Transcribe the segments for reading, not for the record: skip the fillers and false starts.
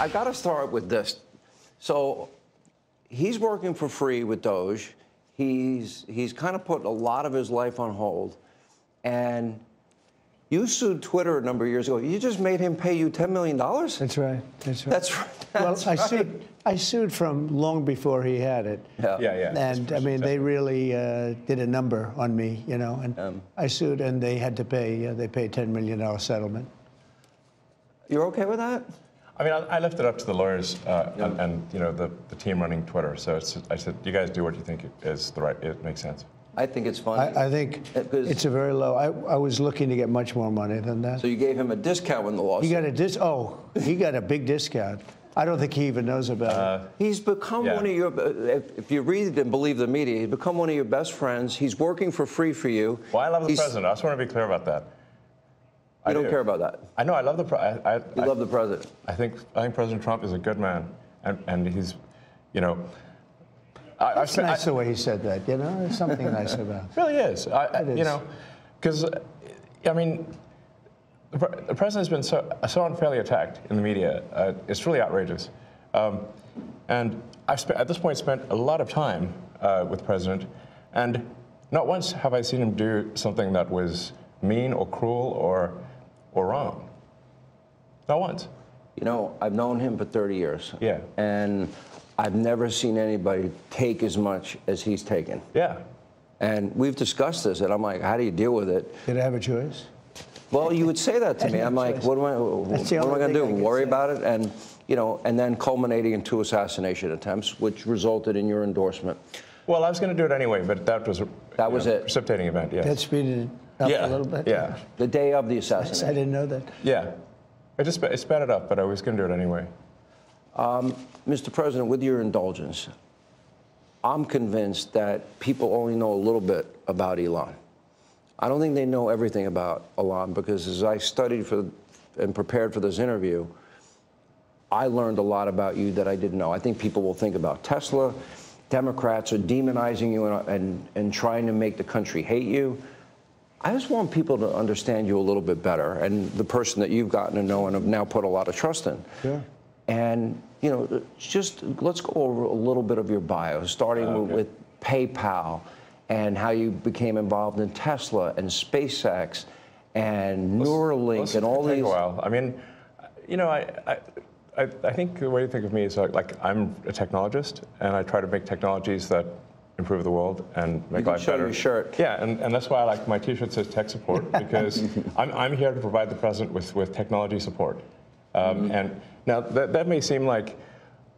I got to start with this. So he's working for free with Doge. He's kind of put a lot of his life on hold. And you sued Twitter a number of years ago. You just made him pay you $10 million? That's right. That's right. That's right. Well, I sued from long before he had it. Yeah. And I mean, they really did a number on me, you know. And I sued, and they had to pay. They paid $10 million settlement. You're okay with that? I mean, I left it up to the lawyers and you know the team running Twitter. So I said, you guys do what you think is the right. It makes sense. I think it's funny. I think it's a very low. I was looking to get much more money than that. So you gave him a discount when the lawsuit. He got a he got a big discount. I don't think he even knows about it. He's become one of your, if you read and believe the media, he's become one of your best friends. He's working for free for you. Well, I love the president. I just want to be clear about that. You don't care about that? I know. I love the president. You love the president. I think President Trump is a good man, and he's, you know. It's nice the way he said that. You know, there's something nice about it. It really is. You know, because I mean, the president's been so unfairly attacked in the media. It's really outrageous. And I've at this point spent a lot of time with the president, and not once have I seen him do something that was mean or cruel or wrong. Not once. You know, I've known him for 30 years. Yeah. And I've never seen anybody take as much as he's taken. Yeah. And we've discussed this, and I'm like, how do you deal with it? Did I have a choice? Well, you would say that to me. I'm like, what am I going to do? Worry about it? And, you know, and then culminating in 2 assassination attempts, which resulted in your endorsement. Well, I was going to do it anyway, but that was it. Precipitating event, yes. That speeded it up a little bit? Yeah. The day of the assassination. I didn't know that. Yeah. It sped it up, but I was going to do it anyway. Mr. President, with your indulgence, I'm convinced that people only know a little bit about Elon. I don't think they know everything about Elon, because as I studied and prepared for this interview, I learned a lot about you that I didn't know. I think people will think about Tesla. Democrats are demonizing you and trying to make the country hate you. I just want people to understand you a little bit better, and the person that you've gotten to know and have now put a lot of trust in. Yeah. And, you know, just let's go over a little bit of your bio, starting with PayPal and how you became involved in Tesla and SpaceX and Neuralink and all these. Take a while. I mean, you know, I think the way to think of me is like I'm a technologist, and I try to make technologies that improve the world and make life better. Your shirt. Yeah, and that's why I like my T-shirt says tech support, because I'm here to provide the president with technology support. And now that may seem like,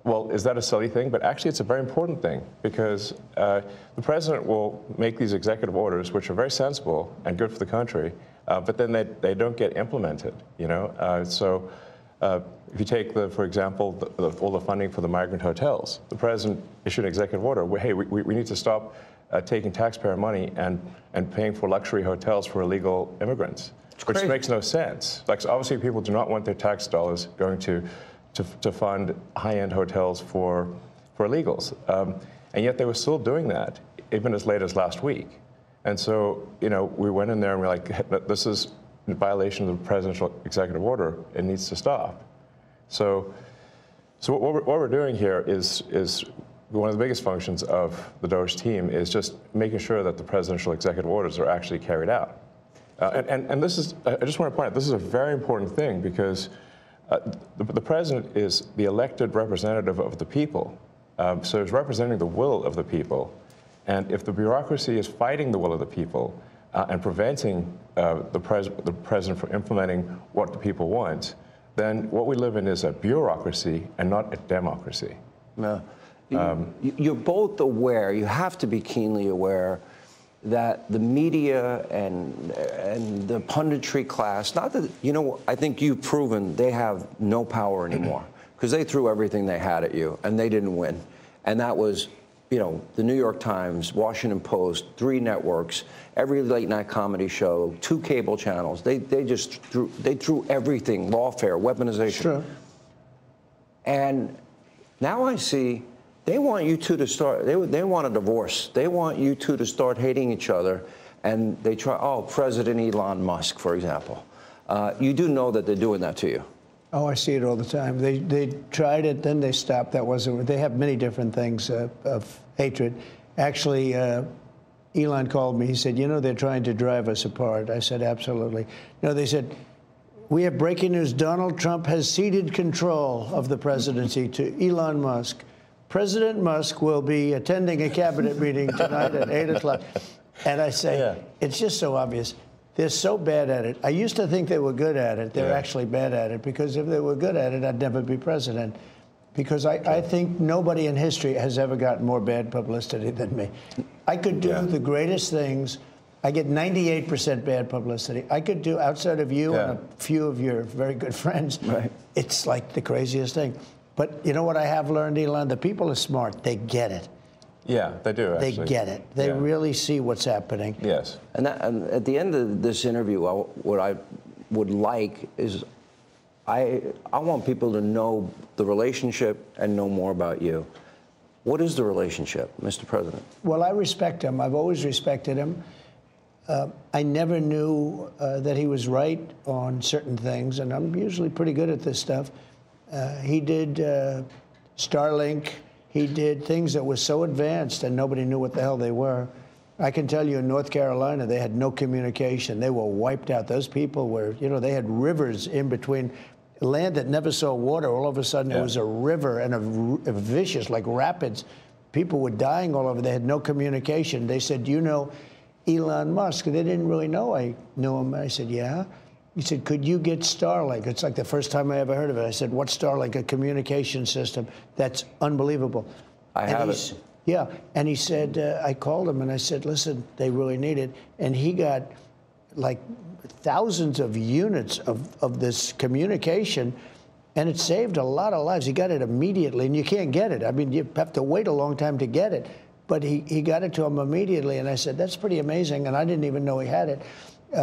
well, is that a silly thing? But actually, it's a very important thing, because the president will make these executive orders, which are very sensible and good for the country, but then they don't get implemented. You know, so. If you take, for example, all the funding for the migrant hotels, the president issued an executive order where, hey, we need to stop taking taxpayer money and paying for luxury hotels for illegal immigrants, which makes no sense. Like, so obviously, people do not want their tax dollars going to fund high-end hotels for illegals, and yet they were still doing that even as late as last week. And so, you know, we went in there and we're like, this is in violation of the presidential executive order. It needs to stop. So what we're doing here is one of the biggest functions of the Doge team is just making sure that the presidential executive orders are actually carried out. And this is, I just want to point out, this is a very important thing, because the president is the elected representative of the people. So he's representing the will of the people. And if the bureaucracy is fighting the will of the people and preventing the president from implementing what the people want, then what we live in is a bureaucracy and not a democracy. You're both aware, you have to be keenly aware, that the media and the punditry class, not that, you know, I think you've proven they have no power anymore, because they threw everything they had at you and they didn't win. And that was, you know, the New York Times, Washington Post, 3 networks, every late night comedy show, 2 cable channels. They just threw everything, lawfare, weaponization. Sure. And now I see they want you two to start, they want a divorce. They want you two to start hating each other. And they try, President Elon Musk, for example. You do know that they're doing that to you. Oh, I see it all the time. They tried it, then they stopped. That wasn't. They have many different things of hatred. Actually, Elon called me. He said, "You know, they're trying to drive us apart." I said, "Absolutely." No, they said, "We have breaking news. Donald Trump has ceded control of the presidency to Elon Musk. President Musk will be attending a cabinet meeting tonight at 8 o'clock." And I say, It's just so obvious. They're so bad at it. I used to think they were good at it. They're actually bad at it, because if they were good at it, I'd never be president. Because I think nobody in history has ever gotten more bad publicity than me. I could do the greatest things. I get 98% bad publicity. I could do, outside of you and a few of your very good friends, it's like the craziest thing. But you know what I have learned, Elon? The people are smart. They get it. Yeah, they do, actually. They get it. They really see what's happening. Yes. And at the end of this interview, what I would like is I want people to know the relationship and know more about you. What is the relationship, Mr. President? Well, I respect him. I've always respected him. I never knew that he was right on certain things, and I'm usually pretty good at this stuff. He did Starlink. He did things that were so advanced and nobody knew what the hell they were. I can tell you in North Carolina, they had no communication. They were wiped out. Those people were, you know, they had rivers in between. Land that never saw water, all of a sudden it was a river and a vicious, like rapids. People were dying all over. They had no communication. They said, "Do you know Elon Musk?" They didn't really know I knew him. I said, "Yeah." He said, "Could you get Starlink?" It's like the first time I ever heard of it. I said, "What's Starlink?" A communication system. That's unbelievable. I have it. Yeah, and he said, I called him and I said, "Listen, they really need it." And he got like thousands of units of this communication, and it saved a lot of lives. He got it immediately, and you can't get it. I mean, you have to wait a long time to get it. But he got it to him immediately, and I said, "That's pretty amazing," and I didn't even know he had it.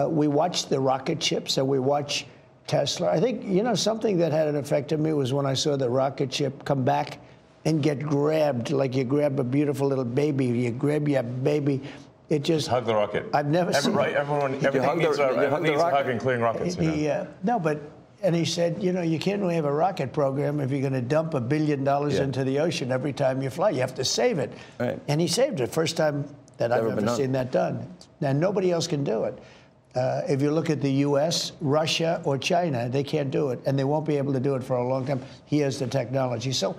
We watched the rocket ships, and we watch Tesla. I think, you know, something that had an effect on me was when I saw the rocket ship come back and get grabbed, like you grab a beautiful little baby. You grab your baby. It just hug the rocket. I've never seen everything needs a hug, including rockets. And he said, you know, you can't really have a rocket program if you're going to dump $1 billion into the ocean every time you fly. You have to save it. Right. And he saved it. First time that I've ever seen that done. And nobody else can do it. If you look at the U.S., Russia, or China, they can't do it. And they won't be able to do it for a long time. He has the technology. So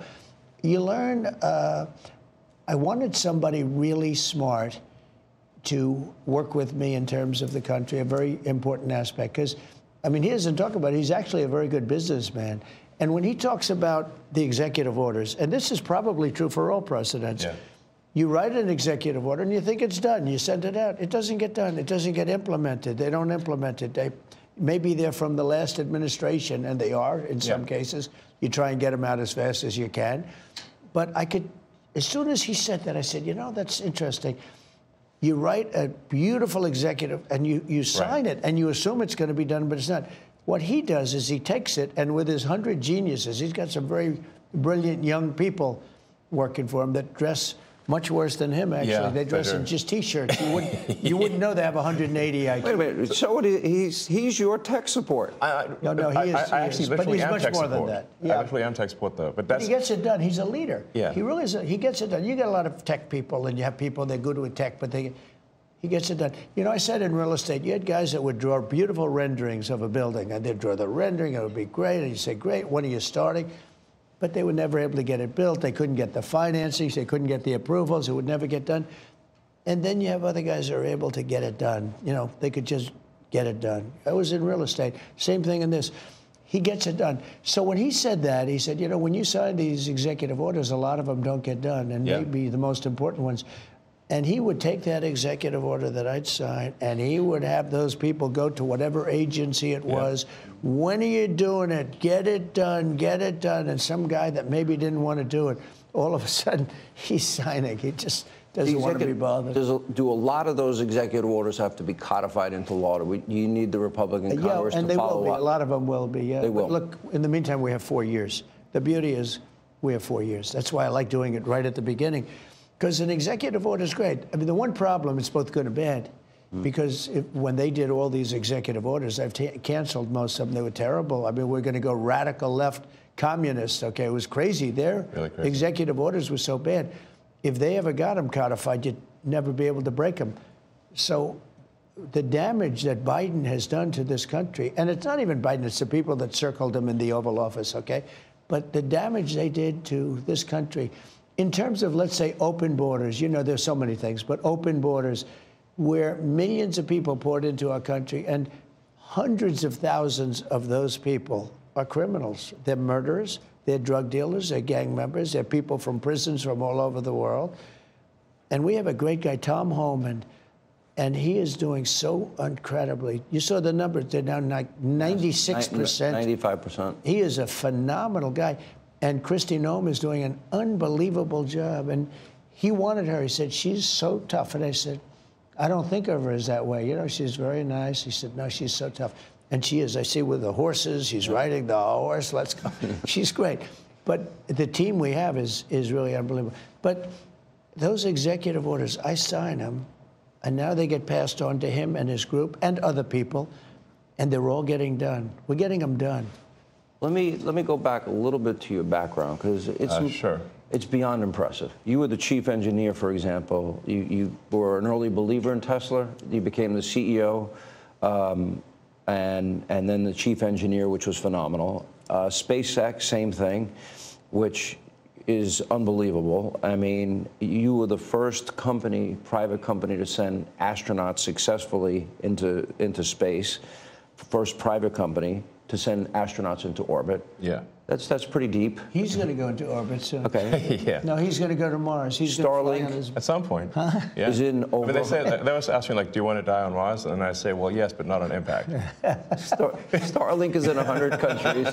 you learn. I wanted somebody really smart to work with me in terms of the country, a very important aspect. Because, I mean, he doesn't talk about it. He's actually a very good businessman. And when he talks about the executive orders, and this is probably true for all presidents, you write an executive order and you think it's done. You send it out. It doesn't get done. It doesn't get implemented. They don't implement it. Maybe they're from the last administration, and they are in some cases. You try and get them out as fast as you can. But I could, as soon as he said that, I said, you know, that's interesting. You write a beautiful executive, and you sign it, and you assume it's going to be done, but it's not. What he does is he takes it, and with his 100 geniuses, he's got some very brilliant young people working for him that dress much worse than him, actually. Yeah, they dress in just T-shirts. You wouldn't know they have 180 IQ. Wait a minute. So he's your tech support. No, he is. I actually but he's much more support. than that. Yeah. I literally am tech support, though. But he gets it done. He's a leader. Yeah. He really is. He gets it done. You get a lot of tech people, and you have people that are good with tech, but he gets it done. You know, I said in real estate, you had guys that would draw beautiful renderings of a building, and they'd draw the rendering. It would be great, and you say, great, when are you starting? But they were never able to get it built. They couldn't get the financing. They couldn't get the approvals. It would never get done. And then you have other guys that are able to get it done. You know, they could just get it done. I was in real estate. Same thing in this. He gets it done. So when he said that, he said, you know, when you sign these executive orders, a lot of them don't get done, and maybe the most important ones. And he would take that executive order that I'd sign, and he would have those people go to whatever agency it was. When are you doing it? Get it done, get it done. And some guy that maybe didn't want to do it, all of a sudden, he's signing. He just doesn't want to be bothered. Do a lot of those executive orders have to be codified into law? You need the Republican Congress and to they follow will be. up? A lot of them will be, They will. But look, in the meantime, we have 4 years. The beauty is we have 4 years. That's why I like doing it right at the beginning. Because an executive order is great. I mean, the one problem, it's both good and bad. Because when they did all these executive orders, I've canceled most of them. They were terrible. I mean, we're going to go radical left communist. Okay, it was crazy. Their executive orders were so bad. If they ever got them codified, you'd never be able to break them. So the damage that Biden has done to this country, and it's not even Biden, it's the people that circled him in the Oval Office, okay? But the damage they did to this country, in terms of, let's say, open borders, you know, there's so many things, but open borders, where millions of people poured into our country, and hundreds of thousands of those people are criminals. They're murderers, they're drug dealers, they're gang members, they're people from prisons from all over the world. And we have a great guy, Tom Homan, and he is doing so incredibly. You saw the numbers, they're down like 96%. 95%. He is a phenomenal guy. And Kristi Noem is doing an unbelievable job. And he wanted her, he said, she's so tough. And I said, I don't think of her as that way. You know, she's very nice. He said, no, she's so tough. And she is. I see with the horses, she's riding the horse. Let's go. She's great. But the team we have is really unbelievable. But those executive orders, I sign them, and now they get passed on to him and his group and other people, and they're all getting done. We're getting them done. Let me go back a little bit to your background, because it's beyond impressive. You were the chief engineer, for example. You were an early believer in Tesla. You became the CEO, and then the chief engineer, which was phenomenal. SpaceX, same thing, which is unbelievable. I mean, you were the first company, private company, to send astronauts successfully into space. First private company to send astronauts into orbit. Yeah. That's pretty deep. He's going to go into orbit soon. Okay. Yeah. No, he's going to go to Mars. He's Starlink. At some point. Huh? Yeah. Is in over. I mean, they always ask me, like, do you want to die on Mars? And I say, well, yes, but not on impact. Starlink is in 100 countries.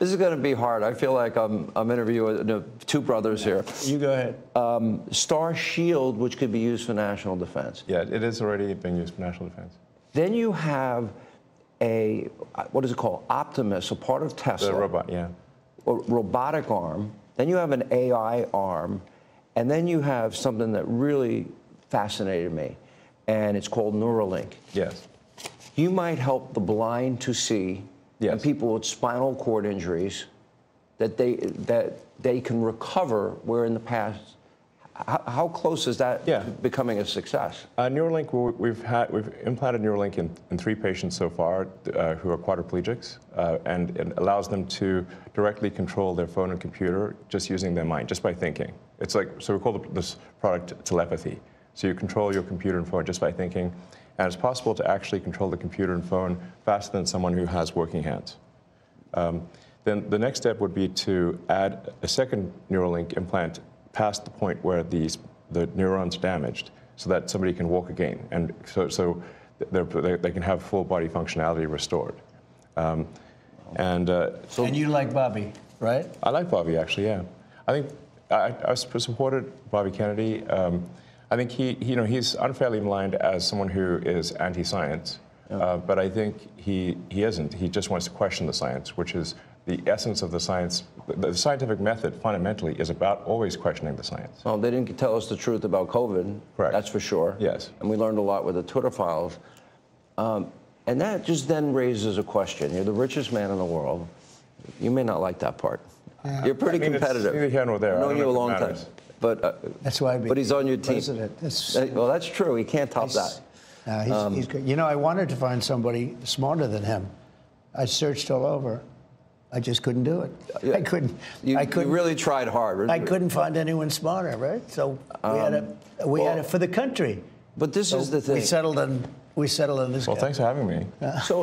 This is going to be hard. I feel like I'm interviewing two brothers here. You go ahead. Star Shield, which could be used for national defense. Yeah, it is already being used for national defense. Then you have what is it called? Optimus, a part of Tesla. The robot, yeah. A robotic arm. Then you have an AI arm. And then you have something that really fascinated me, and it's called Neuralink. Yes. You might help the blind to see, yes, and people with spinal cord injuries, that they can recover, where in the past, how close is that becoming a success? Neuralink, we've implanted Neuralink in 3 patients so far who are quadriplegics, and it allows them to directly control their phone and computer just using their mind, just by thinking. It's like, so we call this product telepathy. So you control your computer and phone just by thinking, and it's possible to actually control the computer and phone faster than someone who has working hands. Then the next step would be to add a second Neuralink implant past the point where the neurons are damaged, so that somebody can walk again, and so they can have full body functionality restored. And you like Bobby, right? I like Bobby, actually. Yeah, I think I supported Bobby Kennedy. I think he's unfairly maligned as someone who is anti-science, but I think he isn't. He just wants to question the science, which is the essence of the science. The scientific method fundamentally is about always questioning the science. Well, they didn't tell us the truth about COVID. Correct. That's for sure. Yes. And we learned a lot with the Twitter files. And that just then raises a question. You're the richest man in the world. You may not like that part. Yeah. You're pretty competitive. It's neither here nor there. I've known you a long time. But that's why. But he's on your team. Well, that's true. He can't top that. He's good. You know, I wanted to find somebody smarter than him. I searched all over. I just couldn't do it. Yeah. I couldn't. You really tried hard. I couldn't find anyone smarter, right? So we had it for the country. But this is the thing. We settled on this. Well, thanks for having me. So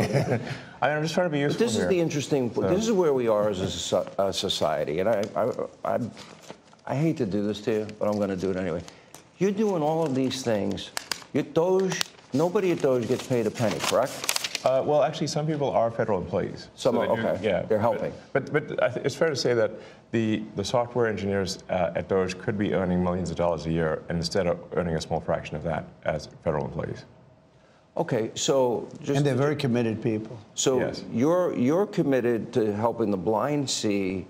I'm just trying to be useful. But this is the interesting. This is where we are as a society, and I hate to do this to you, but I'm going to do it anyway. You're doing all of these things. Nobody at Doge gets paid a penny, correct? Well, actually, some people are federal employees. Some are, okay. Yeah, they're helping. But it's fair to say that the software engineers at Doge could be earning millions of dollars a year, and instead of earning a small fraction of that as federal employees. Okay, so and they're very committed people. So yes, you're committed to helping the blind see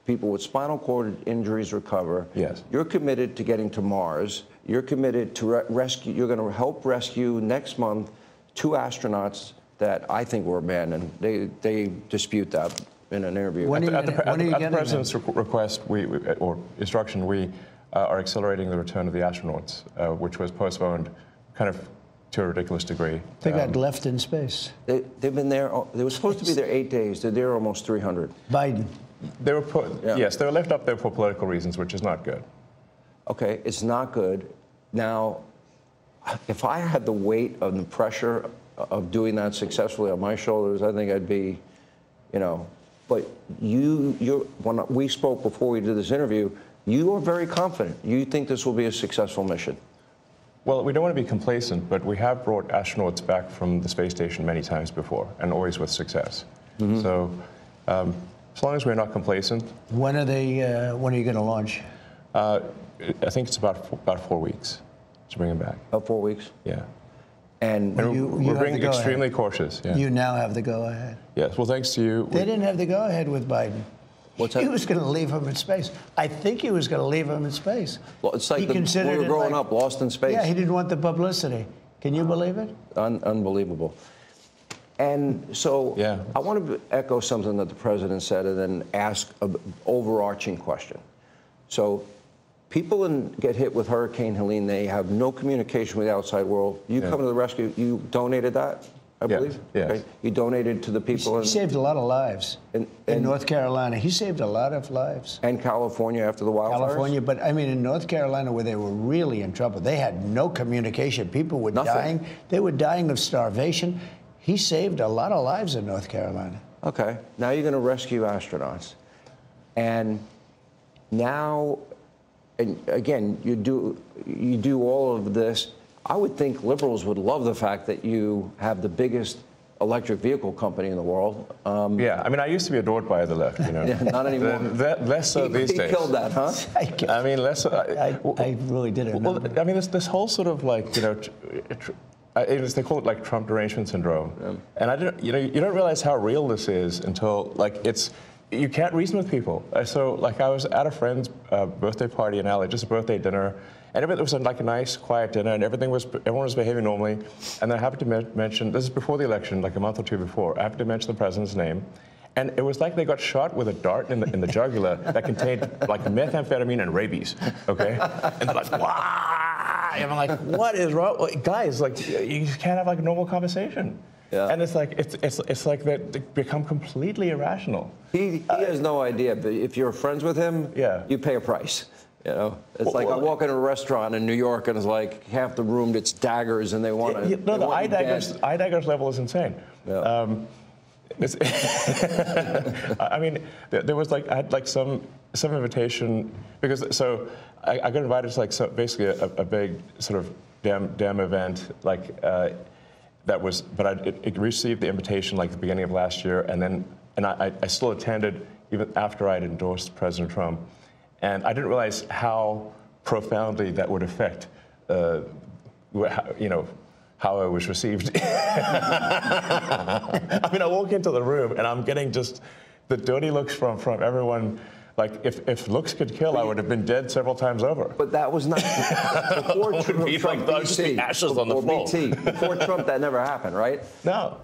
people with spinal cord injuries recover. Yes. You're committed to getting to Mars. You're committed to rescue. You're going to help rescue next month 2 astronauts that I think were abandoned. They dispute that in an interview. At the president's request, or instruction, we are accelerating the return of the astronauts, which was postponed kind of to a ridiculous degree. They got left in space. They've been there. They were supposed to be there 8 days. They're there almost 300. Biden. They were yes, they were left up there for political reasons, which is not good. Okay, it's not good. Now, if I had the weight of the pressure of doing that successfully on my shoulders, I think I'd be, you know. But when we spoke before we did this interview, you are very confident. You think this will be a successful mission. Well, we don't want to be complacent, but we have brought astronauts back from the space station many times before, and always with success. Mm-hmm. So, as long as we're not complacent. When are you going to launch? I think it's about 4 weeks to bring them back. About 4 weeks? Yeah. And we're being extremely cautious. Yeah. You now have the go-ahead. Yes. Well, thanks to you. They didn't have the go-ahead with Biden. What's that? He was going to leave him in space. I think he was going to leave him in space. Well, it's like when we were growing up, lost in space. Yeah, he didn't want the publicity. Can you believe it? Unbelievable. And so yeah. I want to echo something that the president said and then ask an overarching question. So people get hit with Hurricane Helene. They have no communication with the outside world. You come to the rescue. You donated that, I believe? Yes. Okay. You donated to the people. He saved a lot of lives in North Carolina. He saved a lot of lives. And California after the wildfires? California, but I mean in North Carolina where they were really in trouble. They had no communication. People were dying. They were dying of starvation. He saved a lot of lives in North Carolina. Okay. Now you're going to rescue astronauts. And now, and again, you do all of this. I would think liberals would love the fact that you have the biggest electric vehicle company in the world. Yeah, I mean, I used to be adored by the left, you know. Yeah, not anymore. Less so these days. He killed that, huh? I mean, less so. I really did it. Well, I mean, this whole sort of like, you know, they call it like Trump derangement syndrome. Yeah. And I didn't, you know, you don't realize how real this is until like you can't reason with people. So like I was at a friend's birthday party in LA, just a birthday dinner, and it was like a nice, quiet dinner, and everyone was behaving normally. And then I happened to mention, this is before the election, like a month or two before, I happened to mention the president's name. And it was like they got shot with a dart in the jugular that contained like methamphetamine and rabies, okay? And they're like, wow! And I'm like, what is wrong? Like, guys, like, you can't have like a normal conversation. Yeah. And it's like they become completely irrational. He has no idea, but if you're friends with him, you pay a price. You know, it's like I walk in a restaurant in New York and it's like half the room it's daggers and they want to. No, the eye daggers level is insane. Yeah. I mean, there was like I had like some invitation because so I got invited to like basically a big sort of damn event like that was, but it received the invitation like the beginning of last year, and I still attended even after I'd endorsed President Trump, and I didn't realize how profoundly that would affect you know, how I was received. I mean, I walk into the room and I'm getting just the dirty looks from everyone. Like, if looks could kill, I would have been dead several times over. But that was not before Trump. Like, ashes on the floor. Before Trump, that never happened, right? No.